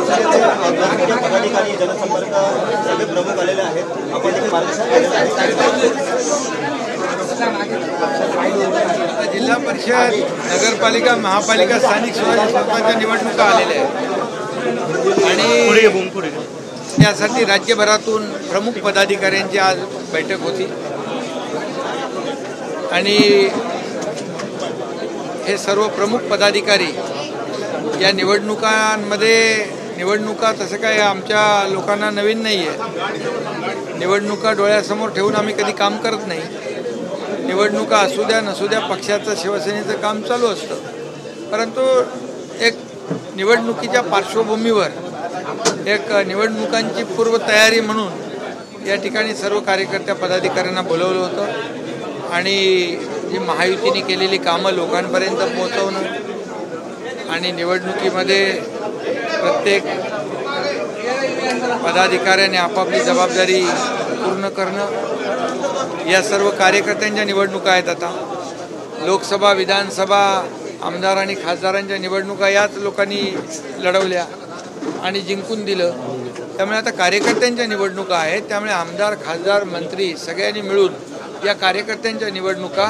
पदाधिकारी जनसंपर्क सगळे प्रमुख आलेले आहेत. आपण देखील जिल्हा परिषद, नगरपालिका, महापालिका, स्थानिक स्वराज्य संस्थांच्या निवडणुका आलेल्या आहेत आणि त्यासाठी राज्यभरातून प्रमुख पदाधिकाऱ्यांची आज बैठक होती आणि हे सर्व प्रमुख पदाधिकारी या निवडणुका तसं काय आमच्या लोकांना नवीन नाही आहे. निवडणुका डोळ्यासमोर ठेवून आम्ही कधी काम करत नाही. निवडणुका असू द्या नसू द्या पक्षाचं शिवसेनेचं काम चालू असतं, परंतु एक निवडणुकीच्या पार्श्वभूमीवर एक निवडणुकांची पूर्वतयारी म्हणून या ठिकाणी सर्व कार्यकर्त्या पदाधिकाऱ्यांना बोलवलं होतं आणि जी महायुतीने केलेली कामं लोकांपर्यंत पोहोचवणं आणि निवडणुकीमध्ये प्रत्येक पदाधिकाऱ्याने आपापली जबाबदारी पूर्ण करणं, या सर्व कार्यकर्त्यांच्या निवडणुका आहेत. आता लोकसभा, विधानसभा, आमदार आणि खासदारांच्या निवडणुका याच लोकांनी लढवल्या आणि जिंकून दिलं. त्यामुळे आता कार्यकर्त्यांच्या निवडणुका आहेत. त्यामुळे आमदार, खासदार, मंत्री सगळ्यांनी मिळून या कार्यकर्त्यांच्या निवडणुका,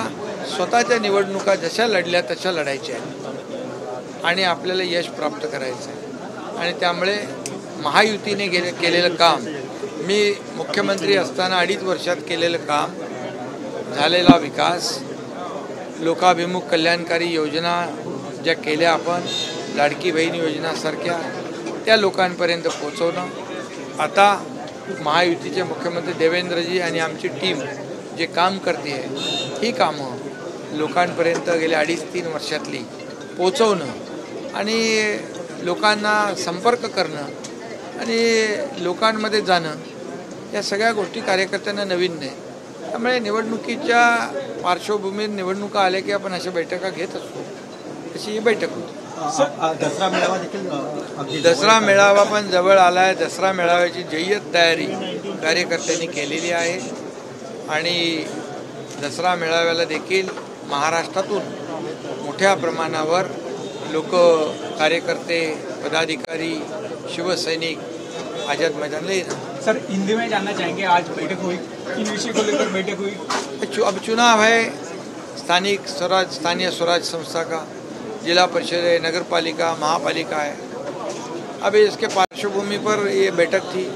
स्वतःच्या निवडणुका जशा लढल्या तशा लढायच्या आहेत आणि आपल्याला यश प्राप्त करायचं आहे. आणि त्यामुळे महायुतीने केलेलं काम, मी मुख्यमंत्री असताना 2.5 वर्षात केलेलं काम, झालेला विकास, लोकाभिमुख कल्याणकारी योजना ज्या केल्या आपण, लाडकी बहीण योजनासारख्या, त्या लोकांपर्यंत पोहोचवणं. आता महायुतीचे मुख्यमंत्री देवेंद्रजी आणि आमची टीम जे काम करते आहे, ही कामं लोकांपर्यंत गेल्या 2.5-3 वर्षातली पोचवणं आणि लोकांना संपर्क करणं आणि लोकांमध्ये जाणं, या सगळ्या गोष्टी कार्यकर्त्यांना नवीन नाही. त्यामुळे निवडणुकीच्या पार्श्वभूमीवर निवडणुका आल्या की आपण अशा बैठका घेत असतो. अशी ही बैठक होती. दसरा मेळावा देखील दसरा मेळावा पण जवळ आला आहे. दसरा मेळाव्याची जय्यत तयारी कार्यकर्त्यांनी केलेली आहे आणि दसरा मेळाव्याला देखील महाराष्ट्रातून मोठ्या प्रमाणावर लोक, कार्यकर्ते, पदाधिकारी, शिवसैनिक आजाद मैदान ले रहे. सर, हिंदी में जानना चाहेंगे, आज बैठक हुई, किन विषय को लेकर बैठक हुई? अब चुनाव है, स्थानीय स्वराज संस्था का, जिला परिषद है, नगरपालिका, महापालिका है. अभी इसके पार्श्वभूमि पर ये बैठक थी.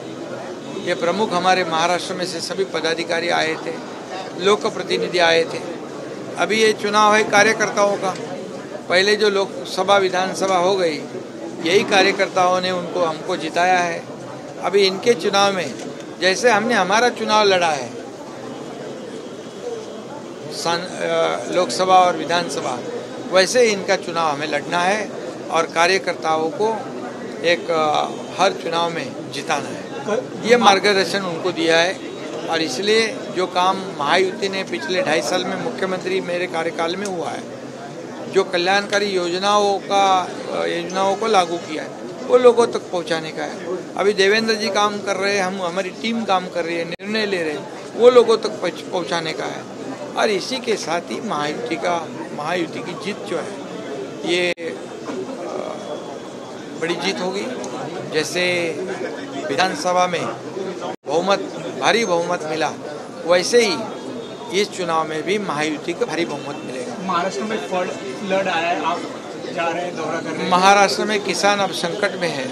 ये प्रमुख हमारे महाराष्ट्र में से सभी पदाधिकारी आए थे, लोक प्रतिनिधि आए थे. अभी ये चुनाव है कार्यकर्ताओं का. पहले जो लोकसभा, विधानसभा हो गई, यही कार्यकर्ताओं ने हमको जिताया है. अभी इनके चुनाव में जैसे हमने हमारा चुनाव लड़ा है लोकसभा और विधानसभा, वैसे ही इनका चुनाव हमें लड़ना है और कार्यकर्ताओं को एक हर चुनाव में जिताना है. ये मार्गदर्शन उनको दिया है और इसलिए जो काम महायुति ने पिछले 2.5 साल में मुख्यमंत्री मेरे कार्यकाल में हुआ है, जो कल्याणकारी योजनाओं को लागू किया है, वो लोगों तक पहुंचाने का है. अभी देवेंद्र जी काम कर रहे हैं, हमारी टीम काम कर रही है, निर्णय ले रहे हैं, वो लोगों तक पहुंचाने का है. और इसी के साथ ही महायुति की जीत जो है, ये बड़ी जीत होगी. जैसे विधानसभा में भारी बहुमत मिला, वैसे ही इस चुनाव में भी महायुति को भारी बहुमत मिलेगा. महाराष्ट्र में फ्लड आया है, आप जा रहे हैं, दौरा कर रहे हैं. महाराष्ट्र में किसान अब संकट में है.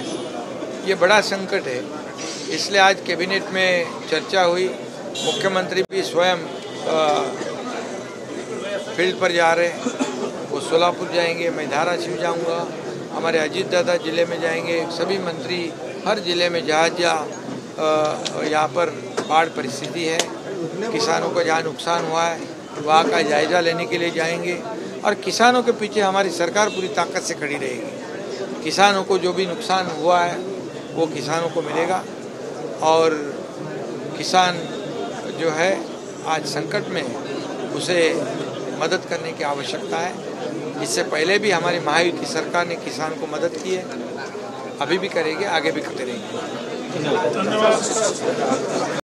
ये बड़ा संकट है, इसलिए आज कैबिनेट में चर्चा हुई. मुख्यमंत्री भी स्वयं फील्ड पर जा रहे हैं. वो सोलापुर जाएंगे, मैं धाराशिव जाऊंगा, हमारे अजीत दादा जिले में जाएंगे. सभी मंत्री हर जिले में यहाँ पर बाढ़ परिस्थिति है, किसानों को जहाँ नुकसान हुआ है वहाँ का जायजा लेने के लिए जाएंगे. और किसानों के पीछे हमारी सरकार पूरी ताकत से खड़ी रहेगी. किसानों को जो भी नुकसान हुआ है वो किसानों को मिलेगा और किसान जो है आज संकट में, उसे मदद करने की आवश्यकता है. इससे पहले भी हमारी महायुति सरकार ने किसान को मदद की है, अभी भी करेंगे, आगे भी करते रहेंगे.